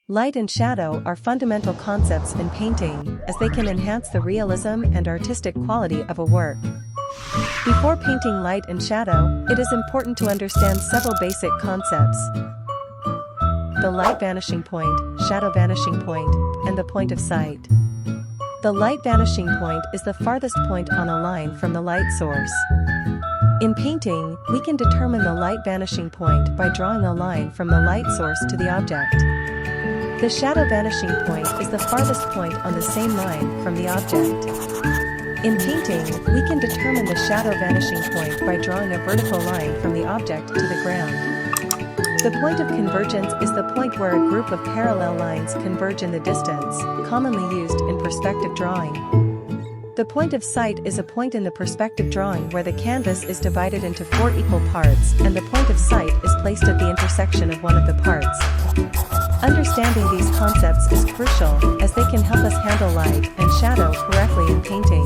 Light and shadow are fundamental concepts in painting, as they can enhance the realism and artistic quality of a work. Before painting light and shadow, it is important to understand several basic concepts: the light vanishing point, shadow vanishing point, and the point of sight. The light vanishing point is the farthest point on a line from the light source. In painting, we can determine the light vanishing point by drawing a line from the light source to the object. The shadow vanishing point is the farthest point on the same line from the object. In painting, we can determine the shadow vanishing point by drawing a vertical line from the object to the ground. The point of convergence is the point where a group of parallel lines converge in the distance, commonly used in perspective drawing. The point of sight is a point in the perspective drawing where the canvas is divided into 4 equal parts and the point of sight is placed at the intersection of one of the parts. Understanding these concepts is crucial, as they can help us handle light and shadow correctly in painting.